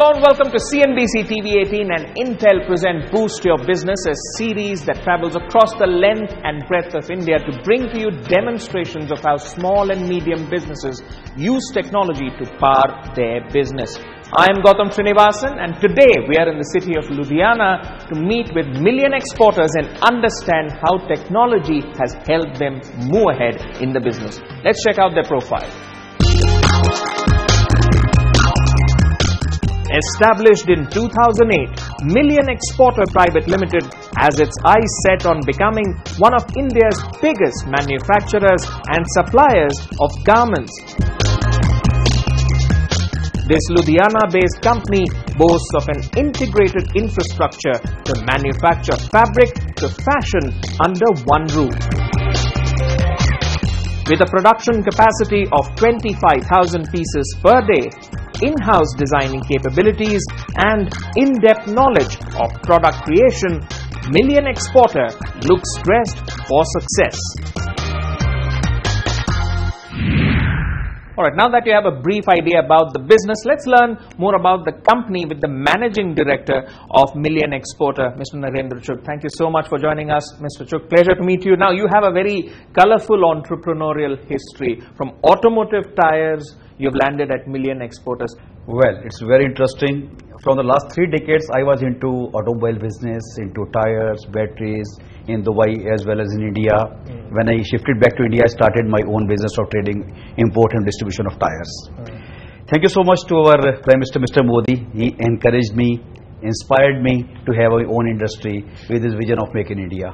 Hello and welcome to CNBC TV 18 and Intel present Boost Your Business, a series that travels across the length and breadth of India to bring to you demonstrations of how small and medium businesses use technology to power their business. I am Gautam Srinivasan and today we are in the city of Ludhiana to meet with million exporters and understand how technology has helped them move ahead in the business. Let's check out their profile. Established in 2008, Million Exporter Private Limited has its eyes set on becoming one of India's biggest manufacturers and suppliers of garments. This Ludhiana-based company boasts of an integrated infrastructure to manufacture fabric to fashion under one roof. With a production capacity of 25,000 pieces per day, in-house designing capabilities and in-depth knowledge of product creation, Million Exporter looks dressed for success. Alright, now that you have a brief idea about the business, let's learn more about the company with the Managing Director of Million Exporter, Mr. Narendra Chugh. Thank you so much for joining us, Mr. Chugh. Pleasure to meet you. Now, you have a very colorful entrepreneurial history. From automotive tires, you've landed at Million Exporters. Well, it's very interesting. From the last 3 decades, I was into automobile business, into tires, batteries, in Dubai as well as in India. When I shifted back to India, I started my own business of trading, import and distribution of tires. Thank you so much to our Prime Minister, Mr. Modi. He encouraged me, inspired me to have my own industry with his vision of Make in India.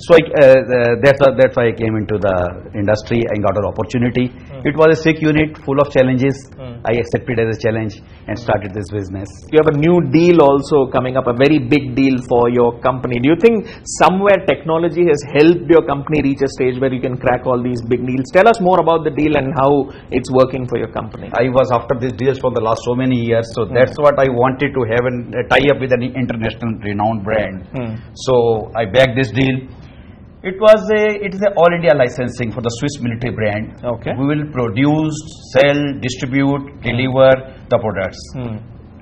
So that's why I came into the industry and got an opportunity. It was a sick unit full of challenges. I accepted as a challenge and started this business. You have a new deal also coming up, a very big deal for your company. Do you think somewhere technology has helped your company reach a stage where you can crack all these big deals? Tell us more about the deal and how it's working for your company. I was after these deals for the last so many years, so that's what I wanted to have a tie up with an international renowned brand. So I bagged this deal. It is a all India licensing for the Swiss military brand. Okay. We will produce, sell, distribute, deliver the products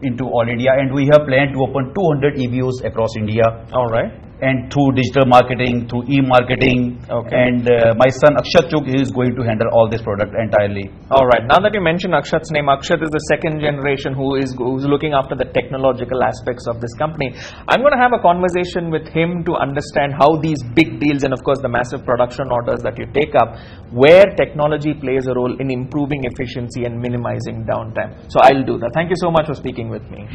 into all India, and we have planned to open 200 EBOs across India. All right. And through digital marketing, through e-marketing, and my son Akshat Chugh is going to handle all this product entirely. All right. Now that you mentioned Akshat's name, Akshat is the second generation who's looking after the technological aspects of this company. I'm going to have a conversation with him to understand how these big deals and of course the massive production orders that you take up, where technology plays a role in improving efficiency and minimizing downtime. So I'll do that. Thank you so much for speaking with me.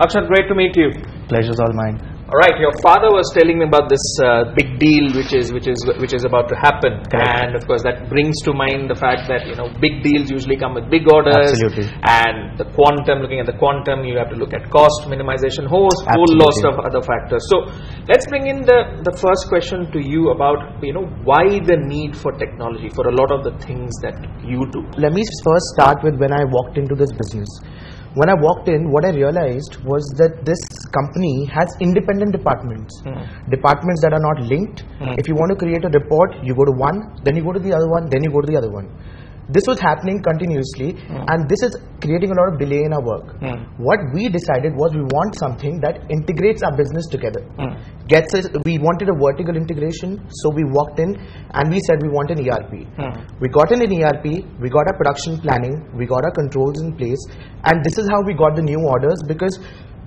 Akshat, great to meet you. Pleasure's all mine. All right, your father was telling me about this big deal which is about to happen. Correct. And of course that brings to mind the fact that big deals usually come with big orders. Absolutely. And the quantum, looking at the quantum, you have to look at cost minimization, whole host of other factors. So let's bring in the first question to you about why the need for technology for a lot of the things that you do. Let me first start with when I walked into this business. When I walked in, what I realized was that this company has independent departments. Departments that are not linked. If you want to create a report, you go to one, then you go to the other one, then you go to the other one. This was happening continuously, and this is creating a lot of delay in our work. What we decided was we want something that integrates our business together. We wanted a vertical integration, so we walked in and we said we want an ERP. We got an ERP, we got our production planning, we got our controls in place, and this is how we got the new orders, because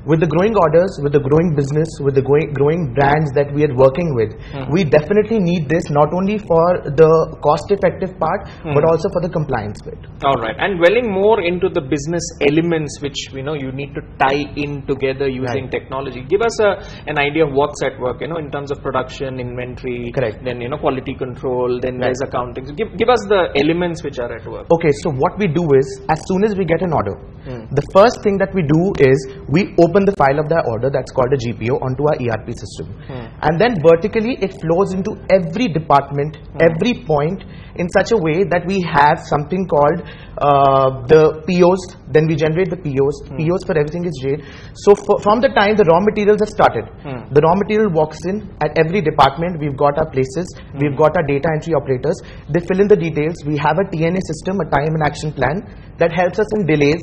with the growing orders, with the growing business, with the growing brands that we are working with, we definitely need this not only for the cost-effective part, but also for the compliance bit. All right. And dwelling more into the business elements which you need to tie in together using technology. Give us an idea of what's at work, in terms of production, inventory, Correct. Then quality control, then there's accounting. So give us the elements which are at work. Okay, so what we do is, as soon as we get an order, the first thing that we do is we open open the file of that order, that's called a GPO, onto our ERP system. And then vertically it flows into every department, every point, in such a way that we have something called the POs. Then we generate the POs. POs for everything is Jade. So from the time the raw materials have started, the raw material walks in at every department. We've got our places, we've got our data entry operators. They fill in the details. We have a TNA system, a time and action plan, that helps us in delays,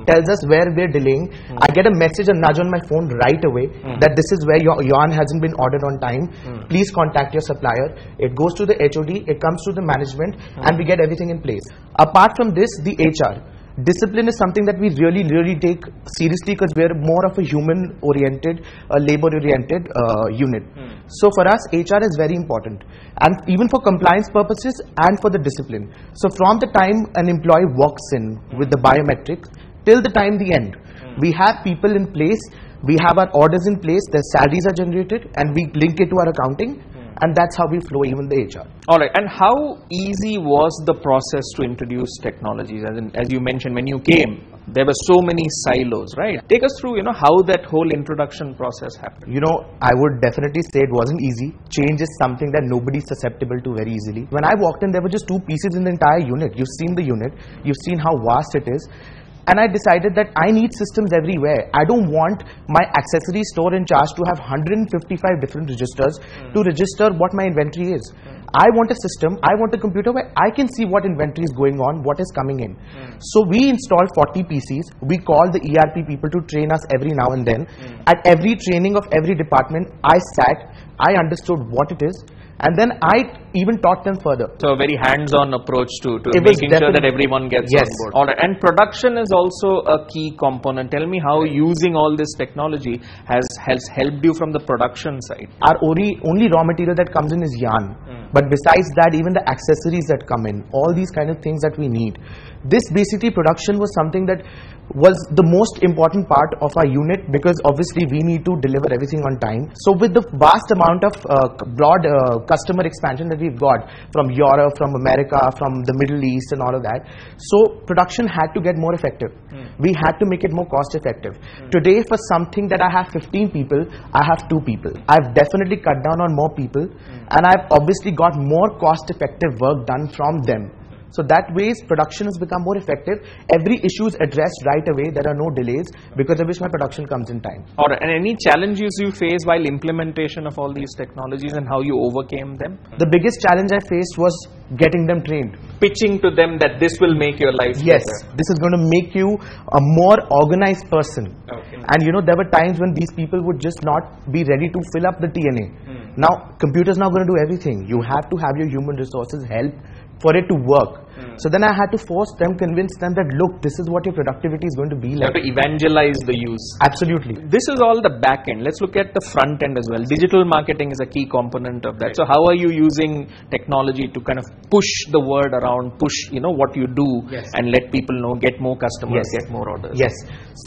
tells us where we're delaying. I get a message, a nudge on my phone right away that this is where your yarn hasn't been ordered on time. Please contact your supplier. It goes to the HOD, it comes to the management, and we get everything in place. Apart from this, the HR. Discipline is something that we really take seriously, because we're more of a human oriented, labor oriented unit. So for us, HR is very important, and even for compliance purposes and for the discipline. So from the time an employee walks in with the biometrics till the time the end, we have people in place, we have our orders in place, their salaries are generated, and we link it to our accounting. And that's how we flow even the HR. All right. And how easy was the process to introduce technologies? As you mentioned, when you came, there were so many silos, right? Take us through, how that whole introduction process happened. I would definitely say it wasn't easy. Change is something that nobody's susceptible to very easily. When I walked in, there were just 2 pieces in the entire unit. You've seen the unit. You've seen how vast it is. And I decided that I need systems everywhere. I don't want my accessory store in charge to have 155 different registers to register what my inventory is. I want a system, I want a computer where I can see what inventory is going on, what is coming in. So we installed 40 PCs. We call the ERP people to train us every now and then. At every training of every department, I sat, I understood what it is, and then I even taught them further. So a very hands-on approach to making sure that everyone gets on board. All right. And production is also a key component. Tell me how using all this technology has helped you from the production side. Our only raw material that comes in is yarn. But besides that, even the accessories that come in, all these kind of things that we need. This basically production was something that was the most important part of our unit, because obviously we need to deliver everything on time. So with the vast amount of broad customer expansion that we've got from Europe, from America, from the Middle East and all of that, so production had to get more effective. We had to make it more cost effective. Today, for something that I have 15 people, I have 2 people. I've definitely cut down on more people, and I've obviously got more cost effective work done from them. So that ways production has become more effective. Every issue is addressed right away. There are no delays, because of which my production comes in time. All right. And any challenges you face while implementation of all these technologies, and how you overcame them? The biggest challenge I faced was getting them trained. Pitching to them that this will make your life better. This is going to make you a more organized person. Okay. And there were times when these people would just not be ready to fill up the TNA. Now, computer's not going to do everything. You have to have your human resources help for it to work. So then I had to convince them that, look, this is what your productivity is going to be like. You have to evangelize the use. Absolutely. This is all the back end. Let's look at the front end as well. Digital marketing is a key component of that. Right. So how are you using technology to kind of push the word around, push what you do, and let people know, get more customers, get more orders? Yes.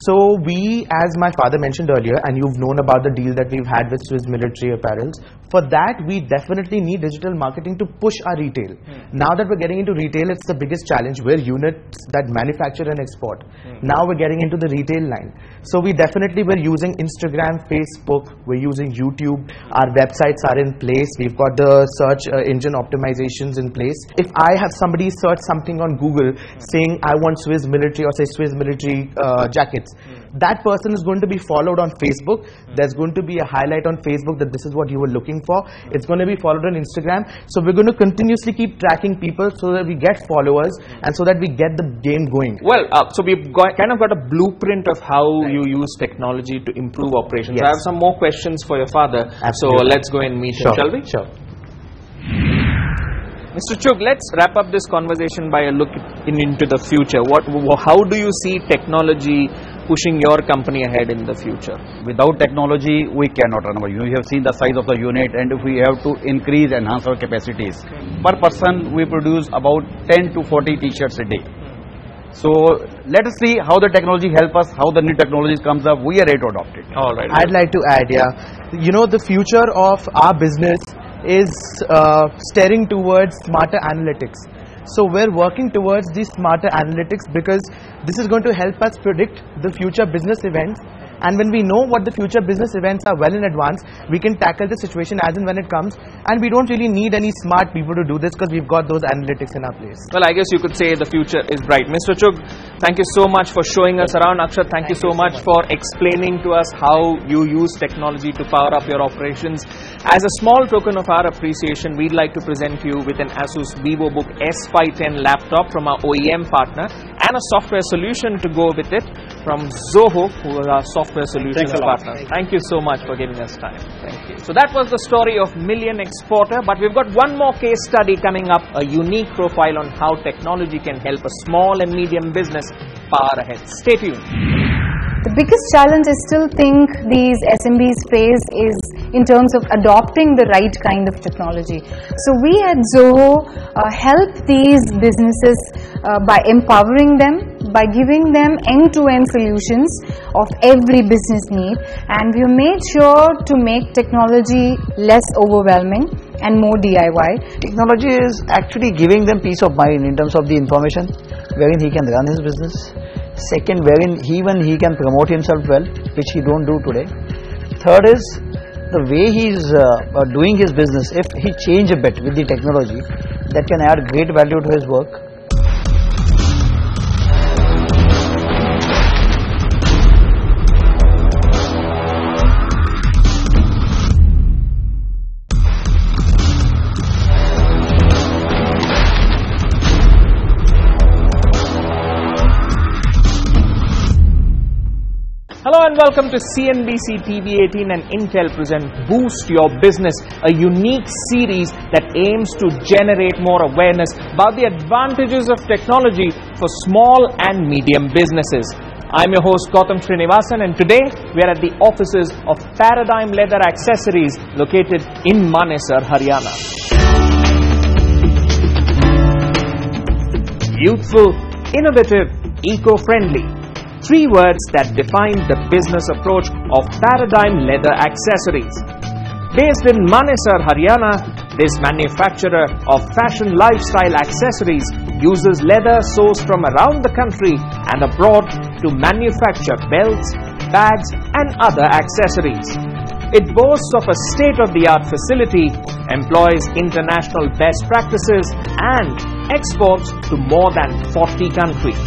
So we, as my father mentioned earlier, and you've known about the deal that we've had with Swiss Military Apparels, for that we definitely need digital marketing to push our retail. Now that we're getting into retail, it's the biggest challenge. We're units that manufacture and export. Now we're getting into the retail line. So we definitely were using Instagram, Facebook, we're using YouTube, our websites are in place, we've got the search engine optimizations in place. If I have somebody search something on Google saying I want Swiss military, or say Swiss military jackets, that person is going to be followed on Facebook. There's going to be a highlight on Facebook that this is what you were looking for. It's going to be followed on Instagram. So we're going to continuously keep tracking people so that we get followers and so that we get the game going. Well, so we've kind of got a blueprint of how you use technology to improve operations. I have some more questions for your father. Absolutely. So let's go and meet him, shall we? Sure. Mr. Chugh, let's wrap up this conversation by a look into the future. How do you see technology pushing your company ahead in the future? Without technology, we cannot run our unit. You have seen the size of the unit, and if we have to enhance our capacities. Per person, we produce about 10 to 40 t-shirts a day. So let us see how the technology help us, how the new technologies comes up. We are ready to adopt it. All right. I'd like to add, the future of our business is staring towards smarter analytics. So we're working towards these smarter analytics, because this is going to help us predict the future business events and when we know what the future business events are well in advance, we can tackle the situation as and when it comes, and we don't really need any smart people to do this because we've got those analytics in our place. Well, I guess you could say the future is bright. Mr. Chugh, thank you so much for showing us around. Akshat, thank you so much for explaining to us how you use technology to power up your operations. As a small token of our appreciation, we'd like to present you with an Asus VivoBook S510 laptop from our OEM partner and a software solution to go with it from Zoho, who are our software solutions partner. Thank you so much for giving us time. Thank you. So that was the story of Million Exporter, but we've got one more case study coming up, a unique profile on how technology can help a small and medium business power ahead. Stay tuned. The biggest challenge I still think these SMBs face is in terms of adopting the right kind of technology. So we at Zoho help these businesses by empowering them, by giving them end-to-end solutions of every business need, and we made sure to make technology less overwhelming and more DIY. Technology is actually giving them peace of mind in terms of the information wherein he can run his business. Second, wherein even he can promote himself well, which he don't do today. Third is the way he is doing his business. If he change a bit with the technology, that can add great value to his work. Hello and welcome to CNBC TV18 and Intel present Boost Your Business, a unique series that aims to generate more awareness about the advantages of technology for small and medium businesses. I'm your host Gautam Srinivasan, and today we are at the offices of Paradigm Leather Accessories located in Manesar, Haryana. Youthful, innovative, eco-friendly. Three words that define the business approach of Paradigm Leather Accessories. Based in Manesar, Haryana, this manufacturer of fashion lifestyle accessories uses leather sourced from around the country and abroad to manufacture belts, bags and other accessories. It boasts of a state-of-the-art facility, employs international best practices and exports to more than 40 countries.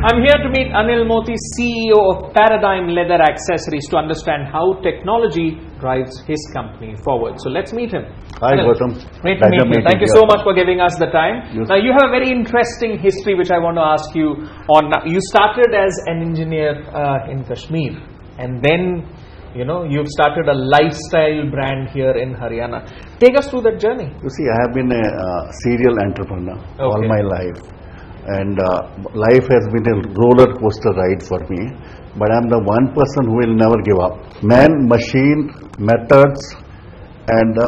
I'm here to meet Anil Moti, CEO of Paradigm Leather Accessories, to understand how technology drives his company forward. So let's meet him. Hi, Anil, Gautam. great to meet you. Thank you so much for giving us the time. Now, you have a very interesting history which I want to ask you on. You started as an engineer in Kashmir, and then you've started a lifestyle brand here in Haryana. Take us through that journey. You see, I have been a serial entrepreneur all my life. And life has been a roller coaster ride for me, but I'm the one person who will never give up. Man, machine, methods and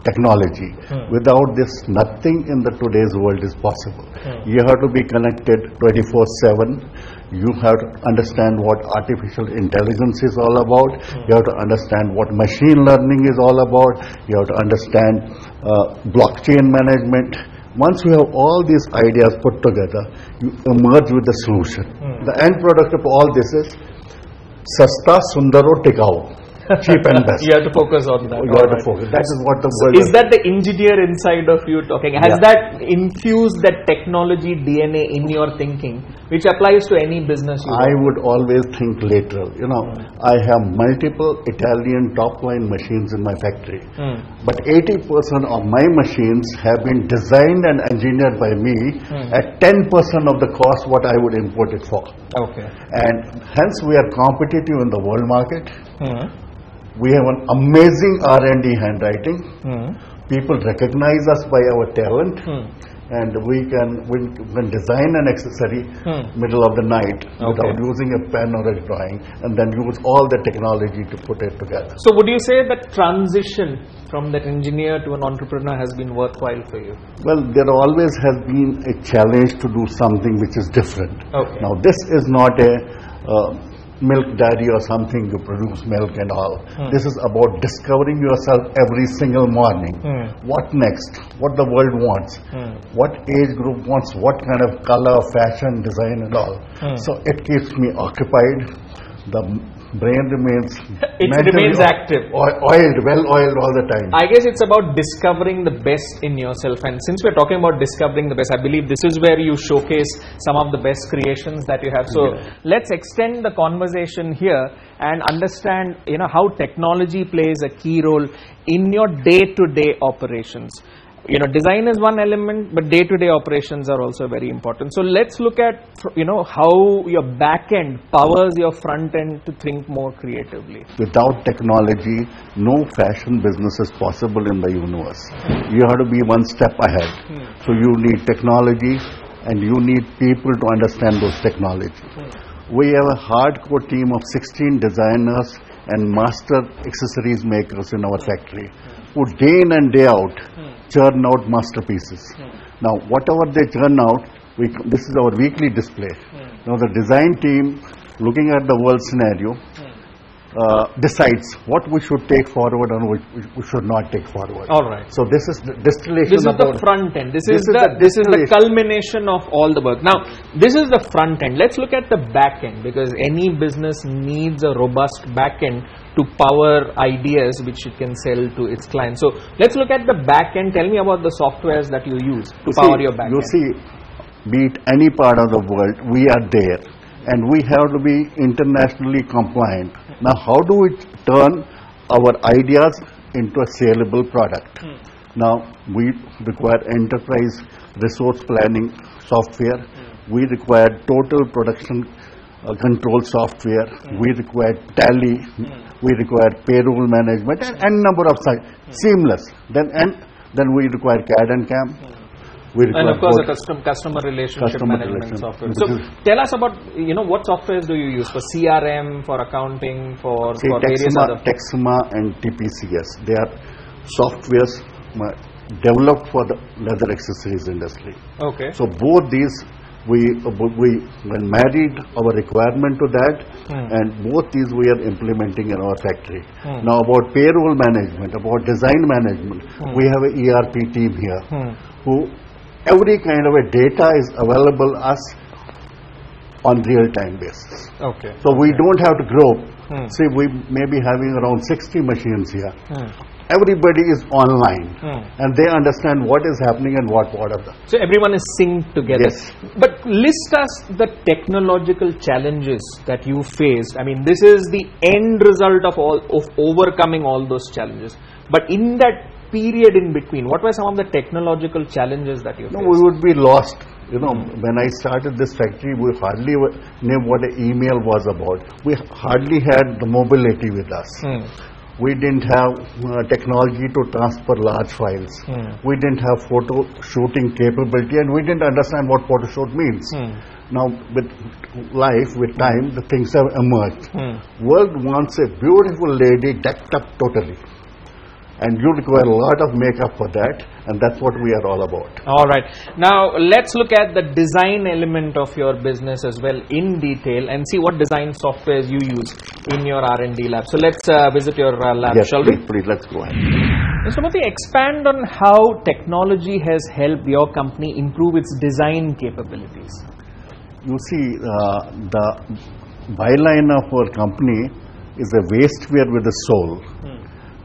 technology. Without this, nothing in the today's world is possible. You have to be connected 24/7. You have to understand what artificial intelligence is all about. You have to understand what machine learning is all about. You have to understand blockchain management. Once you have all these ideas put together, you emerge with the solution. The end product of all this is Sasta Sundaro Tikau. Cheap and best. You have to focus on that. You have to focus. That is what the world is. That the engineer inside of you talking? Has that infused that technology DNA in your thinking, which applies to any business you I would always think lateral. I have multiple Italian top-line machines in my factory. But 80% of my machines have been designed and engineered by me at 10% of the cost what I would import it for. Okay. And hence we are competitive in the world market. We have an amazing R&D handwriting. People recognize us by our talent, and we can design an accessory middle of the night without using a pen or a drawing, and then use all the technology to put it together. So would you say that transition from that engineer to an entrepreneur has been worthwhile for you? Well, there always has been a challenge to do something which is different. Okay. Now this is not a milk daddy or something, you produce milk and all. This is about discovering yourself every single morning. What next? What the world wants? What age group wants? What kind of color, fashion, design and all. So it keeps me occupied. The brain remains active, well oiled all the time. I guess it's about discovering the best in yourself, and since we're talking about discovering the best, I believe this is where you showcase some of the best creations that you have. So let's extend the conversation here and understand, how technology plays a key role in your day-to-day operations. Design is one element, but day-to-day operations are also very important. So let's look at, how your back end powers your front end to think more creatively. Without technology, no fashion business is possible in the universe. You have to be one step ahead. So you need technology and you need people to understand those technology. We have a hardcore team of 16 designers and master accessories makers in our factory who day in and day out churn out masterpieces. Now whatever they churn out, this is our weekly display. Now the design team, looking at the world scenario, decides what we should take forward and what we should not take forward. All right. So this is the distillation. This is the front end. This is the culmination of all the work. Now, this is the front end. Let's look at the back end, because any business needs a robust back end to power ideas which it can sell to its clients. So let's look at the back end. Tell me about the softwares that you use to power your back end. You see, be it any part of the world, we are there. And we have to be internationally compliant. Now, how do we turn our ideas into a saleable product? Now, we require enterprise resource planning software. We require total production control software. We require tally. We require payroll management and number of sites. Seamless. Then we require CAD and CAM. And of course, a customer relationship management software. So tell us about, what softwares do you use for CRM, for accounting, for various other... Texma and TPCS. They are softwares developed for the leather accessories industry. Okay. So both these, we when married our requirement to that, and both these we are implementing in our factory. Now about payroll management, about design management, we have a ERP team here who every kind of a data is available us on real-time basis. Okay. So we don't have to grow. See, we may be having around 60 machines here. Everybody is online and they understand what is happening and what of them. So everyone is synced together. Yes. But list us the technological challenges that you faced. I mean, this is the end result of overcoming all those challenges. But in that period in between, what were some of the technological challenges that you faced? No, we would be lost. When I started this factory, we hardly knew what an email was about. We hardly had the mobility with us. We didn't have technology to transfer large files. We didn't have photo shooting capability, and we didn't understand what photo shoot means. Now, with life, with time, the things have emerged. World wants a beautiful lady decked up totally. And you require a lot of makeup for that, and that's what we are all about. All right. Now, let's look at the design element of your business as well in detail and see what design softwares you use in your R&D lab. So, let's visit your lab, shall we? Please, let's go ahead. Mr. Murthy, expand on how technology has helped your company improve its design capabilities. You see, the byline of our company is a wastewear with a soul.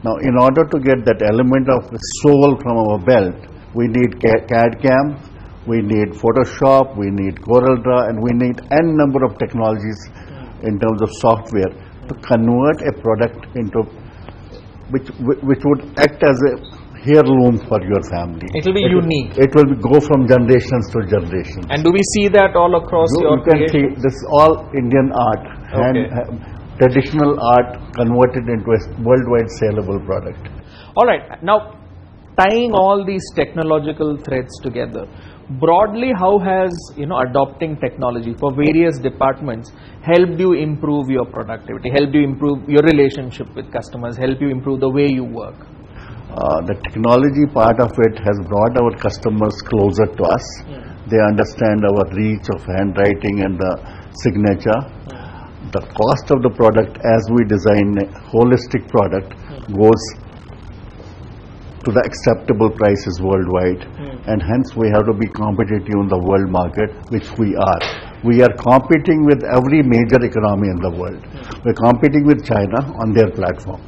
Now, in order to get that element of soul from our belt, we need CAD/CAM, we need Photoshop, we need CorelDRAW, and we need n number of technologies in terms of software to convert a product into which would act as a heirloom for your family. It will be unique. It will go from generations to generations. And do we see that all across your creation? You can see this is all Indian art. Okay. Traditional art converted into a worldwide saleable product. All right. Now, tying all these technological threads together, broadly, how has adopting technology for various departments helped you improve your productivity, helped you improve your relationship with customers, helped you improve the way you work? The technology part of it has brought our customers closer to us. They understand our reach of handwriting and the signature. the cost of the product as we design a holistic product goes to the acceptable prices worldwide, and hence we have to be competitive in the world market, which we are. We are competing with every major economy in the world. We're competing with China on their platform.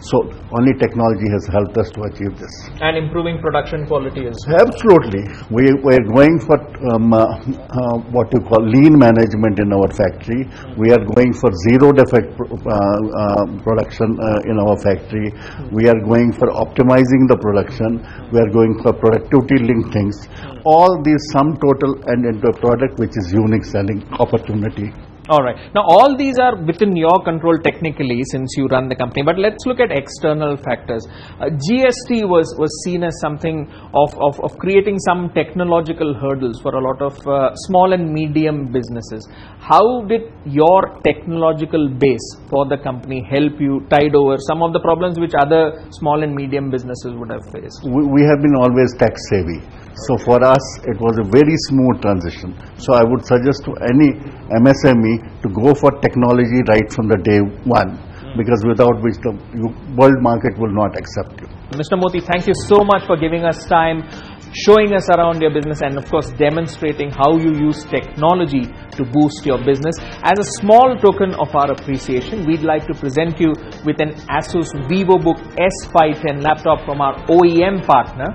So only technology has helped us to achieve this. And improving production quality as well. Absolutely. We're going for what you call lean management in our factory. We are going for zero defect production in our factory. We are going for optimizing the production. We are going for productivity linked things. All these sum total and into a product which is unique selling opportunity. Alright. Now all these are within your control technically since you run the company, but let's look at external factors. GST was seen as something of creating some technological hurdles for a lot of small and medium businesses. How did your technological base for the company help you tide over some of the problems which other small and medium businesses would have faced? We have been always tech savvy. So for us, it was a very smooth transition. So I would suggest to any MSME to go for technology right from the day one, because without which the world market will not accept you. Mr. Moti, thank you so much for giving us time, showing us around your business, and of course demonstrating how you use technology to boost your business. As a small token of our appreciation, we'd like to present you with an Asus VivoBook S510 laptop from our OEM partner.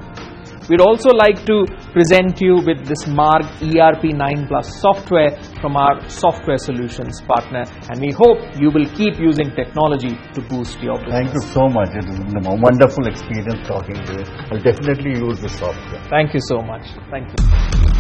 We'd also like to present you with this Marg ERP 9 Plus software from our software solutions partner, and we hope you will keep using technology to boost your business. Thank you so much. It has been a wonderful experience talking to you. I'll definitely use the software. Thank you so much. Thank you.